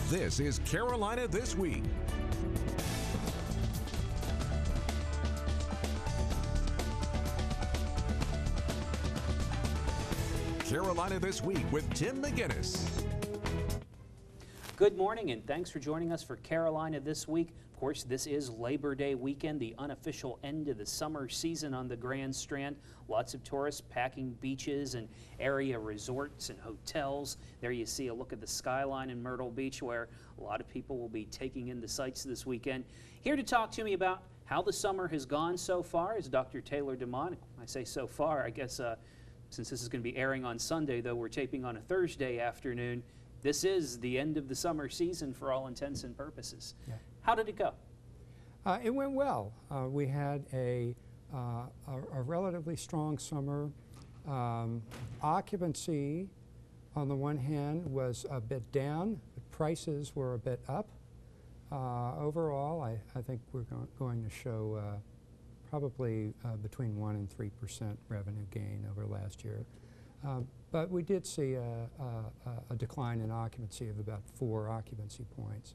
This is Carolina This Week. Carolina This Week with Tim McGinnis. Good morning and thanks for joining us for Carolina This Week. Of course, this is Labor Day weekend, the unofficial end of the summer season on the Grand Strand. Lots of tourists packing beaches and area resorts and hotels. There you see a look at the skyline in Myrtle Beach, where a lot of people will be taking in the sights this weekend. Here to talk to me about how the summer has gone so far is Dr. Taylor Damonte. I say so far, I guess since this is going to be airing on Sunday, though we're taping on a Thursday afternoon, this is the end of the summer season for all intents and purposes. Yeah. How did it go? It went well. We had a relatively strong summer. Occupancy, on the one hand, was a bit down, but prices were a bit up. Overall, I think we're going to show probably between 1 and 3% revenue gain over last year. But we did see a decline in occupancy of about 4 occupancy points.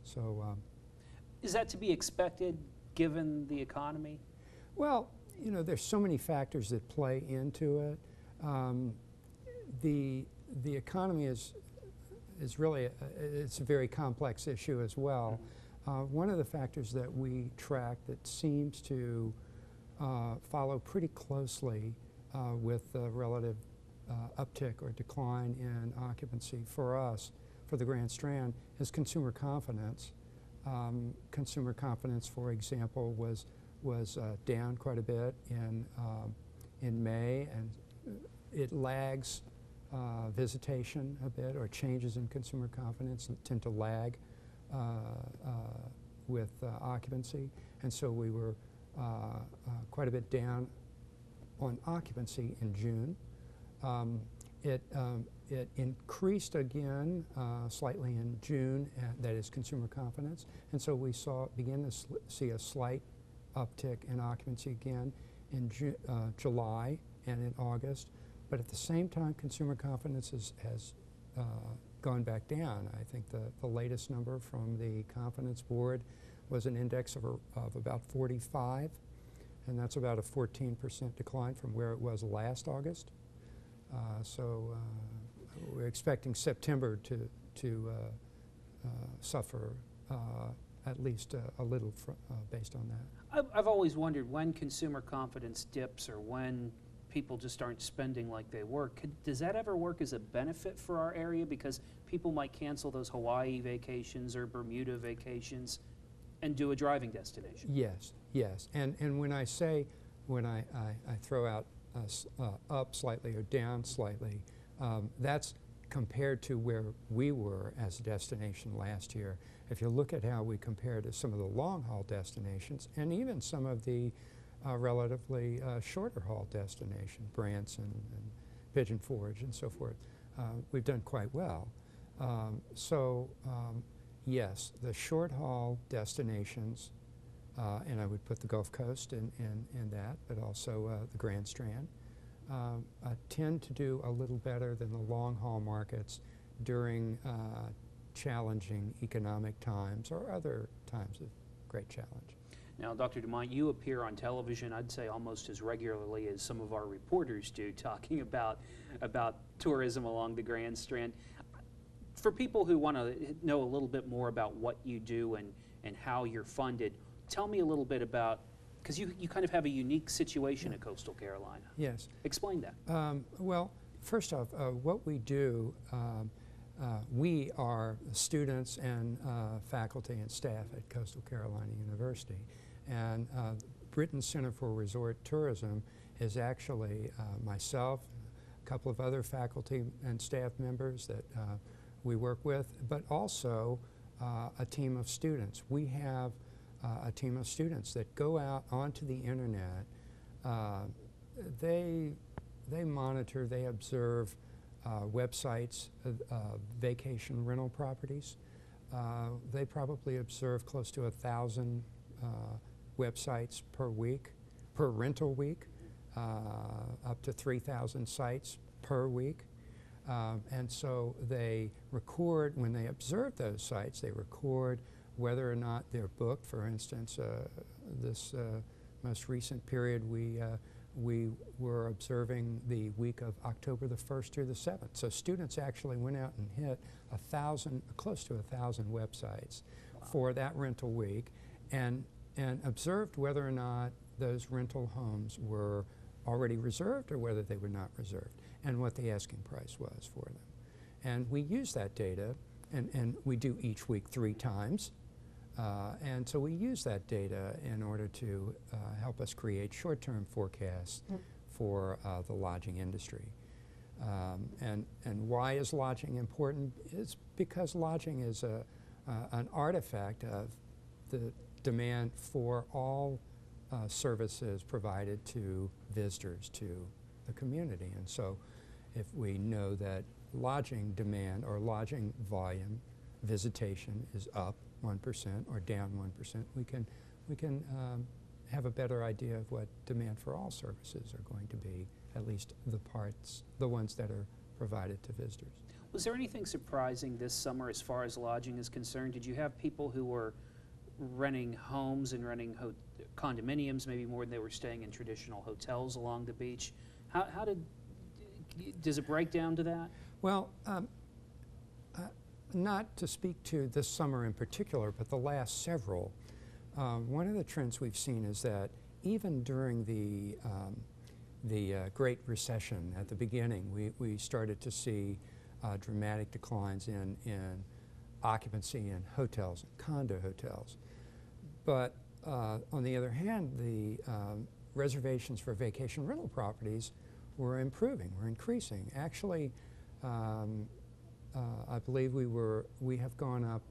So, is that to be expected given the economy? Well, you know, there's so many factors that play into it. The economy is really it's a very complex issue as well. One of the factors that we track that seems to follow pretty closely with the relative uptick or decline in occupancy for us, for the Grand Strand, is consumer confidence. Consumer confidence, for example, was down quite a bit in May, and it lags visitation a bit, or changes in consumer confidence tend to lag with occupancy, and so we were quite a bit down on occupancy in June. It increased again slightly in June, that is consumer confidence, and so we began to see a slight uptick in occupancy again in July and in August. But at the same time, consumer confidence has gone back down. I think the latest number from the Confidence Board was an index of about 45, and that's about a 14% decline from where it was last August. So we're expecting September to suffer at least a little based on that. I've always wondered, when consumer confidence dips or when people just aren't spending like they were, does that ever work as a benefit for our area? Because people might cancel those Hawaii vacations or Bermuda vacations and do a driving destination. Yes, yes. And when I throw out up slightly or down slightly, that's compared to where we were as a destination last year. If you look at how we compare to some of the long-haul destinations and even some of the relatively shorter haul destinations, Branson and Pigeon Forge and so forth, we've done quite well. Yes, the short-haul destinations, and I would put the Gulf Coast in that, but also the Grand Strand, tend to do a little better than the long-haul markets during challenging economic times or other times of great challenge. Now, Dr. Damonte, you appear on television, I'd say almost as regularly as some of our reporters do, talking about tourism along the Grand Strand. For people who want to know a little bit more about what you do and how you're funded, tell me a little bit about, because you kind of have a unique situation at Coastal Carolina. Yes. Explain that. Well, first off, what we do, we are students and faculty and staff at Coastal Carolina University, and Britton Center for Resort Tourism is actually myself, a couple of other faculty and staff members that we work with, but also a team of students. We have a team of students that go out onto the internet. They monitor, they observe websites, vacation rental properties. They probably observe close to 1,000 websites per week, per rental week, up to 3,000 sites per week. And so they record, when they observe those sites, they record whether or not they're booked. For instance, this most recent period, we were observing the week of October the 1st through the 7th. So students actually went out and hit close to 1,000 websites for that rental week, and observed whether or not those rental homes were already reserved or whether they were not reserved, and what the asking price was for them. And we use that data, and we do each week 3 times. And so we use that data in order to help us create short-term forecasts for the lodging industry. And why is lodging important? It's because lodging is an artifact of the demand for all services provided to visitors to the community. And so if we know that lodging demand or lodging volume, visitation is up 1% or down 1%, we can have a better idea of what demand for all services are going to be, at least the ones that are provided to visitors. Was there anything surprising this summer as far as lodging is concerned? Did you have people who were renting homes and renting condominiums, maybe more than they were staying in traditional hotels along the beach? Does it break down to that? Well, not to speak to this summer in particular, but the last several, one of the trends we've seen is that even during the Great Recession at the beginning, we started to see dramatic declines in occupancy in hotels and condo hotels. But on the other hand, the reservations for vacation rental properties were improving, were increasing. Actually, I believe we have gone up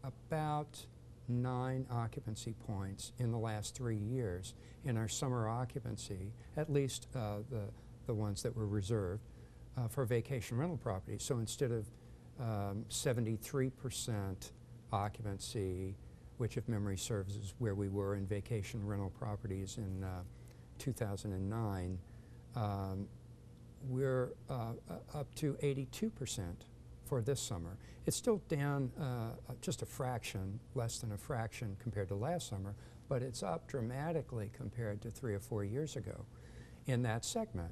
about 9 occupancy points in the last 3 years in our summer occupancy, at least the ones that were reserved for vacation rental properties. So instead of 73% occupancy, which if memory serves is where we were in vacation rental properties in 2009, we're up to 82% for this summer. It's still down just a fraction, less than a fraction compared to last summer, but it's up dramatically compared to 3 or 4 years ago in that segment.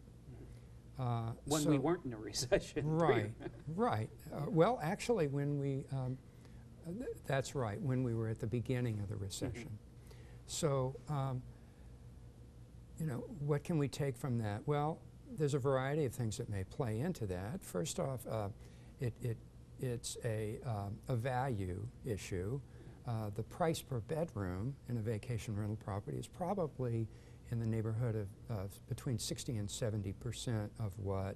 When we weren't in a recession. Right, right. Well, actually, when we, that's right, when we were at the beginning of the recession. So, you know, what can we take from that? Well, there's a variety of things that may play into that. First off, it's a value issue. The price per bedroom in a vacation rental property is probably in the neighborhood of between 60 and 70% of what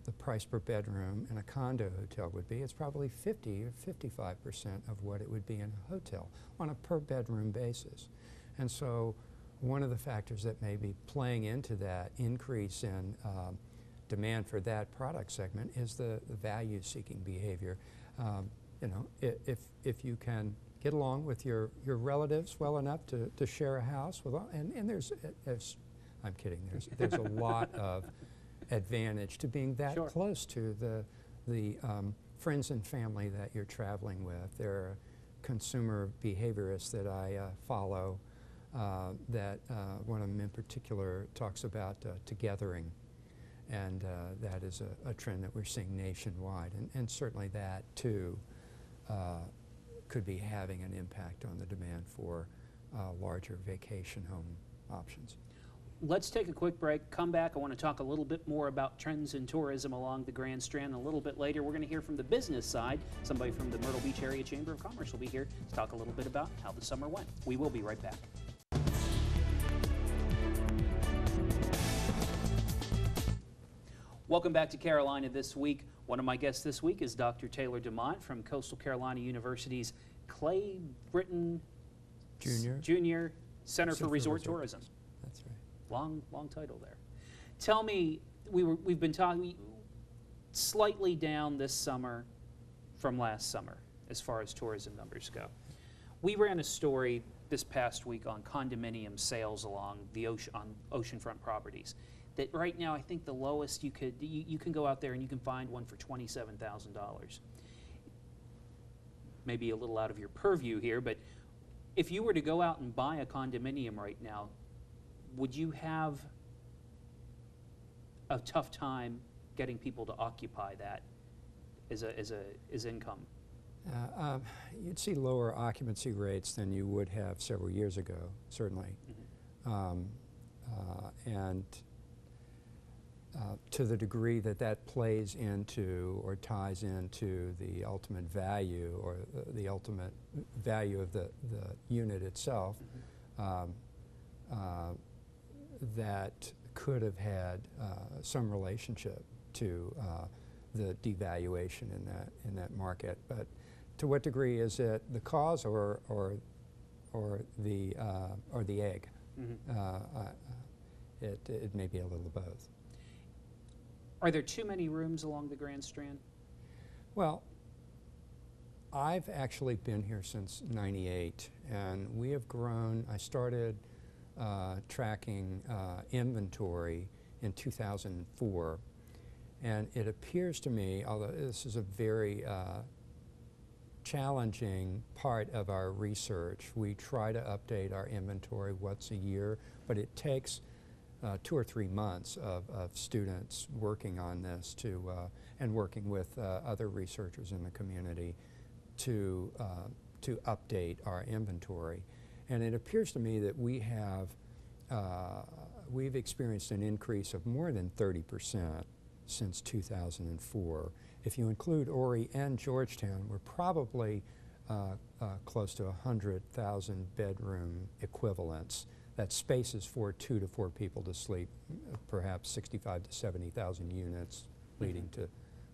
the price per bedroom in a condo hotel would be. It's probably 50 or 55% of what it would be in a hotel on a per bedroom basis. And so one of the factors that may be playing into that increase in demand for that product segment is the value-seeking behavior. You know, if you can get along with your relatives well enough to share a house with, and there's I'm kidding, there's a lot of advantage to being that close to the friends and family that you're traveling with. There are consumer behaviorists that I follow that one of them in particular talks about togethering, and that is a trend that we're seeing nationwide, and certainly that too could be having an impact on the demand for larger vacation home options. Let's take a quick break, come back. I want to talk a little bit more about trends in tourism along the Grand Strand. A little bit later, we're going to hear from the business side. Somebody from the Myrtle Beach Area Chamber of Commerce will be here to talk a little bit about how the summer went. We will be right back. Welcome back to Carolina This Week. One of my guests this week is Dr. Taylor Damonte from Coastal Carolina University's Clay Britton Jr. Center for Resort Tourism. That's right. Long title there. Tell me, we've been talking slightly down this summer from last summer as far as tourism numbers go. We ran a story this past week on condominium sales along the oceanfront properties. that right now I think the lowest you can go out there and you can find one for $27,000. Maybe a little out of your purview here, but if you were to go out and buy a condominium right now, would you have a tough time getting people to occupy that as income? You'd see lower occupancy rates than you would have several years ago, certainly. Mm-hmm. And to the degree that that plays into or ties into the ultimate value or the ultimate value of the unit itself, Mm-hmm. that could have had some relationship to the devaluation in that market. But to what degree is it the cause or the egg? Mm-hmm. It may be a little of both. Are there too many rooms along the Grand Strand? Well, I've actually been here since '98, and we have grown. I started tracking inventory in 2004, and it appears to me, although this is a very challenging part of our research, we try to update our inventory once a year, but it takes 2 or 3 months of students working on this and working with other researchers in the community to update our inventory. And it appears to me that we've experienced an increase of more than 30% since 2004. If you include Horry and Georgetown, we're probably close to 100,000 bedroom equivalents. That spaces for 2 to 4 people to sleep, perhaps 65 to 70,000 units, leading to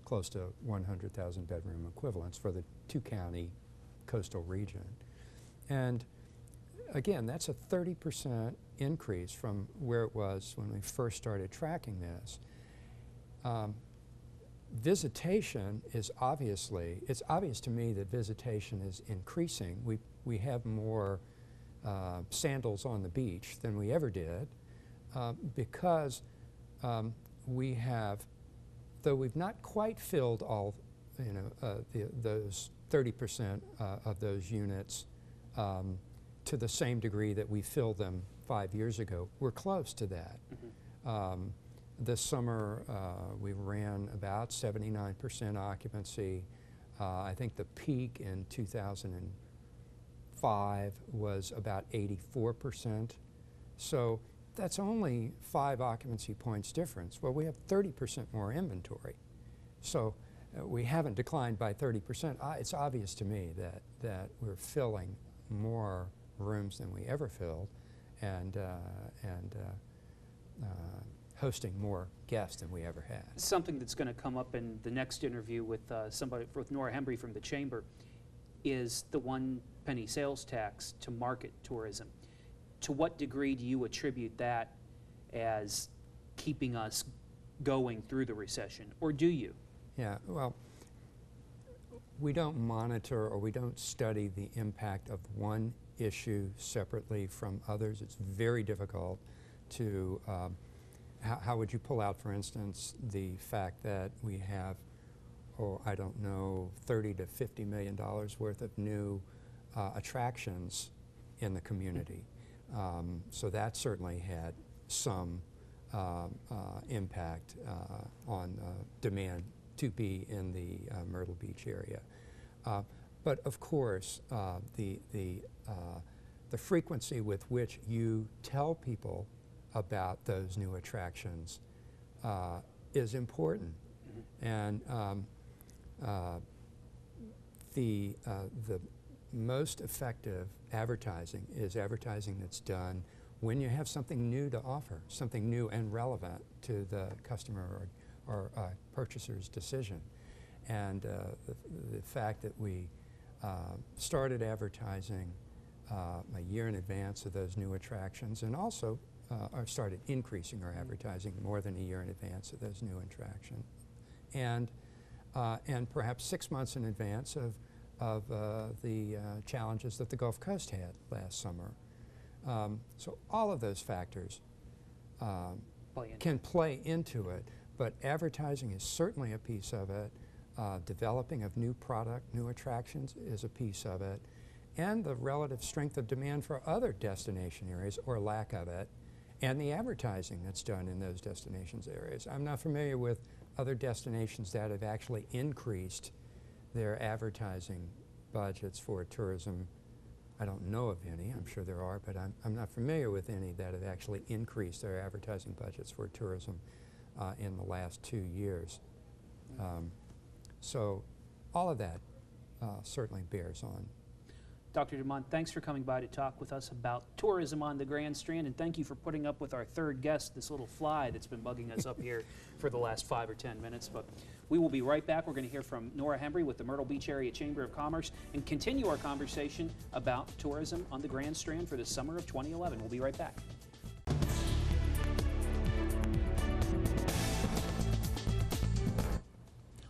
close to 100,000 bedroom equivalents for the 2-county coastal region. And again, that's a 30% increase from where it was when we first started tracking this. Visitation is it's obvious to me that visitation is increasing. We have more sandals on the beach than we ever did because we have, though we've not quite filled all, those 30% of those units to the same degree that we filled them 5 years ago. We're close to that. Mm-hmm. This summer we ran about 79% occupancy. I think the peak in 2005 was about 84%. So that's only 5 occupancy points difference. Well, we have 30% more inventory. So we haven't declined by 30%. It's obvious to me that we're filling more rooms than we ever filled and hosting more guests than we ever had. Something that's going to come up in the next interview with with Nora Hembree from the Chamber is the 1 penny sales tax to market tourism. To what degree do you attribute that as keeping us going through the recession, or do you? Yeah, well, we don't monitor or we don't study the impact of one issue separately from others. It's very difficult to how would you pull out, for instance, the fact that we have, I don't know, $30 to $50 million worth of new attractions in the community. So that certainly had some impact on demand to be in the Myrtle Beach area. But of course, the frequency with which you tell people about those new attractions is important. Mm-hmm. And the most effective advertising is advertising that's done when you have something new to offer, something new and relevant to the customer or purchaser's decision. And the fact that we started advertising a year in advance of those new attractions, and also or started increasing our advertising more than a year in advance of those new attractions, and perhaps 6 months in advance of the challenges that the Gulf Coast had last summer. So all of those factors can play into it. But advertising is certainly a piece of it. Developing of new product, new attractions is a piece of it. And the relative strength of demand for other destination areas, or lack of it, and the advertising that's done in those destinations areas. I'm not familiar with other destinations that have actually increased their advertising budgets for tourism. I don't know of any, I'm sure there are, but I'm not familiar with any that have actually increased their advertising budgets for tourism in the last 2 years. So all of that certainly bears on. Dr. Damonte, thanks for coming by to talk with us about tourism on the Grand Strand, and thank you for putting up with our third guest, this little fly that's been bugging us up here for the last 5 or 10 minutes. But we will be right back. We're going to hear from Nora Hembree with the Myrtle Beach Area Chamber of Commerce and continue our conversation about tourism on the Grand Strand for the summer of 2011. We'll be right back.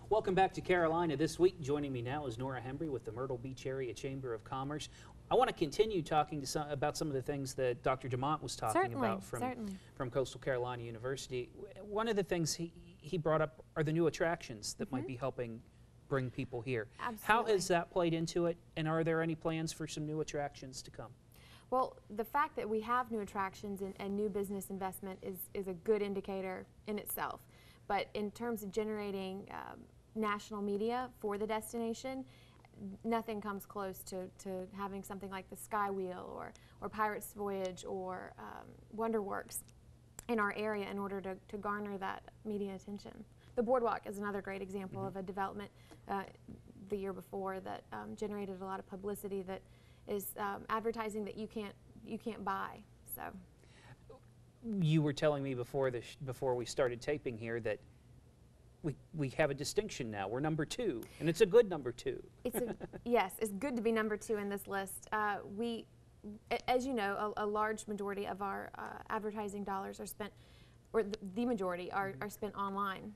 Welcome back to Carolina This Week. Joining me now is Nora Hembree with the Myrtle Beach Area Chamber of Commerce. I want to continue talking to about some of the things that Dr. Damonte was talking about from Coastal Carolina University. One of the things he brought up are the new attractions that might be helping bring people here. Absolutely. How has that played into it, and are there any plans for some new attractions to come? Well, the fact that we have new attractions and new business investment is a good indicator in itself. But in terms of generating national media for the destination, nothing comes close to having something like the Sky Wheel or Pirates Voyage or Wonderworks in our area in order to garner that media attention. The Boardwalk is another great example of a development the year before that generated a lot of publicity that is advertising that you can't buy. So you were telling me before we started taping here that we have a distinction now. We're number 2, and it's a good number 2. Yes, it's good to be number 2 in this list. As you know, a large majority of our advertising dollars are spent, or the majority are spent online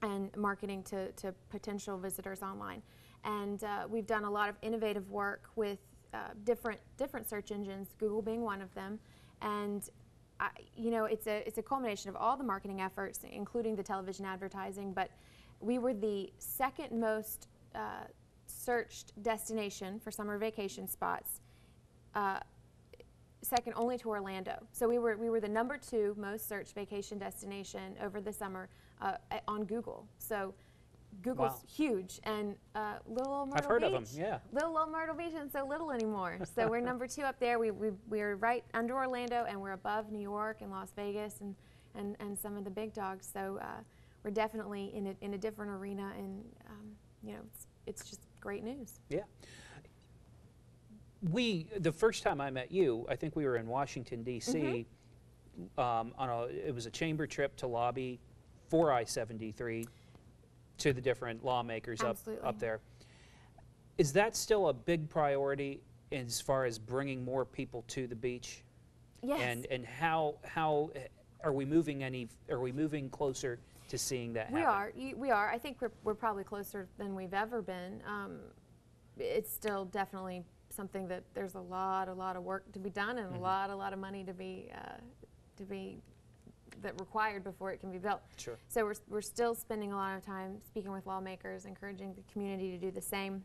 and marketing to potential visitors online. And we've done a lot of innovative work with different search engines, Google being one of them, and you know, it's a culmination of all the marketing efforts, including the television advertising, but we were the second most searched destination for summer vacation spots, second only to Orlando. So we were the number 2 most searched vacation destination over the summer on Google. So Google's huge, and little old Myrtle I've heard Beach, of them, yeah. Little old Myrtle Beach isn't so little anymore. So we're number 2 up there. We're right under Orlando, and we're above New York and Las Vegas and some of the big dogs. So we're definitely in a different arena, and you know, it's just great news. Yeah. The first time I met you, I think we were in Washington, D.C. It was a chamber trip to lobby for I-73 to the different lawmakers up there. Is that still a big priority as far as bringing more people to the beach? Yes. And how are we moving closer to seeing that happen? We are. I think we're probably closer than we've ever been. It's still definitely something that there's a lot of work to be done, and a lot of money to be required before it can be built. Sure. So we're still spending a lot of time speaking with lawmakers, encouraging the community to do the same.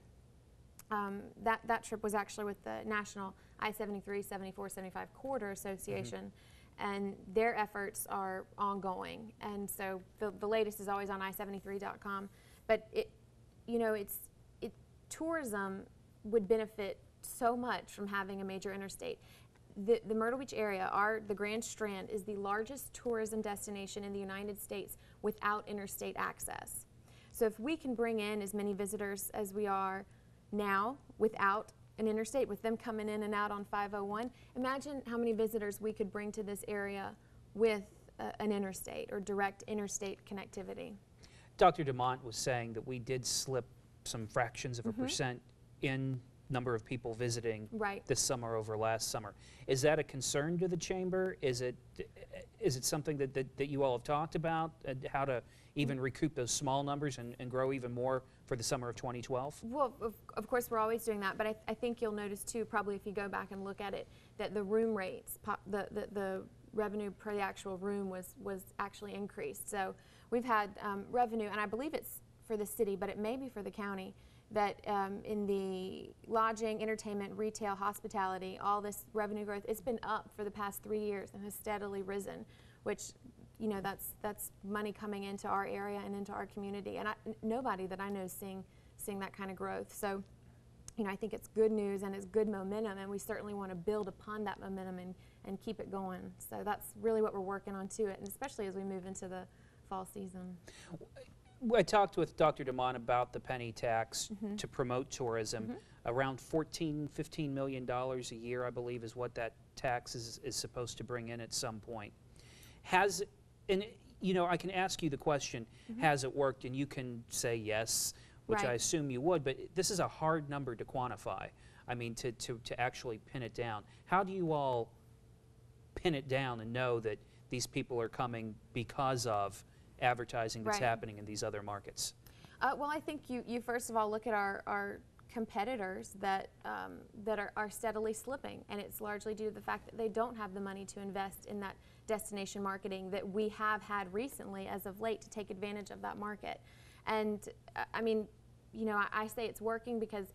That trip was actually with the National I-73, 74, 75 Corridor Association, and their efforts are ongoing. And so the latest is always on i73.com. But tourism would benefit so much from having a major interstate. The Myrtle Beach area, the Grand Strand, is the largest tourism destination in the United States without interstate access. So if we can bring in as many visitors as we are now without an interstate, with them coming in and out on 501, imagine how many visitors we could bring to this area with an interstate or direct interstate connectivity. Dr. Damonte was saying that we did slip some fractions of a percent in number of people visiting this summer over last summer. Is that a concern to the chamber? Is it something that you all have talked about, how to even recoup those small numbers and grow even more for the summer of 2012? Well, of course we're always doing that, but I think you'll notice too, probably if you go back and look at it, that the room rates, the revenue per the actual room was actually increased. So we've had revenue, and I believe it's for the city, but it may be for the county, that in the lodging, entertainment, retail, hospitality, all this revenue growth, it's been up for the past 3 years and has steadily risen, which, you know, that's money coming into our area and into our community. And nobody that I know is seeing that kind of growth. So, you know, I think it's good news and it's good momentum, and we certainly want to build upon that momentum and keep it going. So that's really what we're working on to it, and especially as we move into the fall season. I talked with Dr. Damonte about the penny tax to promote tourism. Around $14–15 million a year, I believe, is what that tax is supposed to bring in at some point. And you know, I can ask you the question, has it worked? And you can say yes, which I assume you would, but this is a hard number to quantify. I mean, to actually pin it down. How do you all pin it down and know that these people are coming because of advertising that's happening in these other markets? Well, I think you first of all look at our competitors that are steadily slipping, and it's largely due to the fact that they don't have the money to invest in that destination marketing that we have had recently as of late to take advantage of that market. And I mean, you know, I say it's working because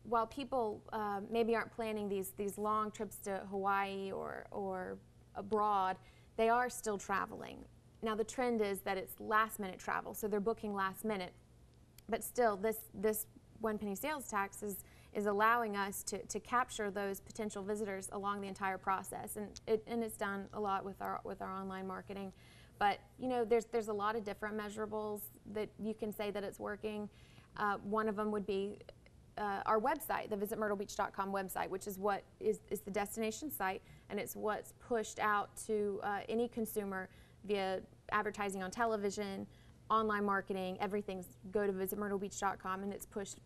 while people maybe aren't planning these long trips to Hawaii or abroad, they are still traveling. Now the trend is that it's last minute travel, so they're booking last minute. But still, this one penny sales tax is allowing us to capture those potential visitors along the entire process, and it's done a lot with our online marketing. But you know, there's a lot of different measurables that you can say that it's working. One of them would be our website, the visitmyrtlebeach.com website, which is what is the destination site, and it's what's pushed out to any consumer via advertising on television, online marketing, everything's go to visitmyrtlebeach.com, and it's pushed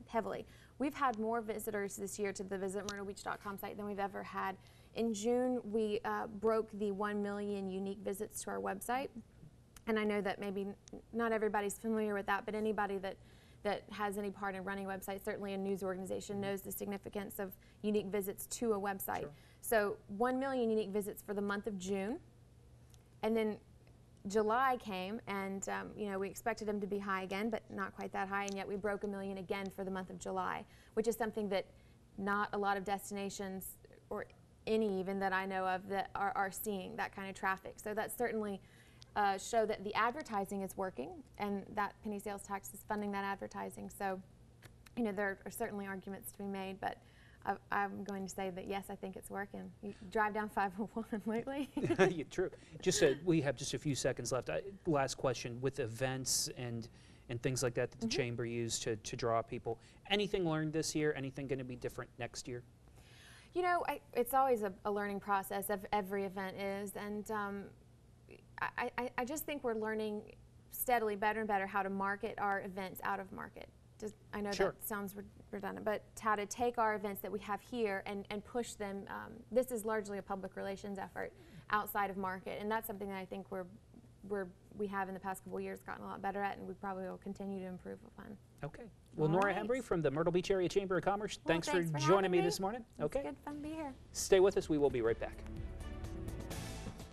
heavily. We've had more visitors this year to the visitmyrtlebeach.com site than we've ever had. In June, we broke the 1 million unique visits to our website, and I know that maybe not everybody's familiar with that, but anybody that has any part in running websites, certainly a news organization, knows the significance of unique visits to a website. Sure. So 1 million unique visits for the month of June. And then July came, and you know, we expected them to be high again, but not quite that high, and yet we broke 1 million again for the month of July, which is something that not a lot of destinations, or any even that I know of, that are seeing that kind of traffic. So that certainly show that the advertising is working, and that penny sales tax is funding that advertising. So, you know, there are certainly arguments to be made, but I'm going to say that yes, I think it's working. You drive down 501 lately. Yeah, true. We have just a few seconds left. Last question: with events and things like that the chamber used to draw people, anything learned this year? Anything going to be different next year? You know, it's always a learning process. Every event is, and I just think we're learning steadily better and better how to market our events out of market. I know that sounds redundant, but how to take our events that we have here and push them. This is largely a public relations effort outside of market, and that's something that I think we have in the past couple of years gotten a lot better at, and we probably will continue to improve upon. Okay. Well, Nora Hembree from the Myrtle Beach Area Chamber of Commerce, thanks for joining me this morning. It's good fun to be here. Stay with us. We will be right back.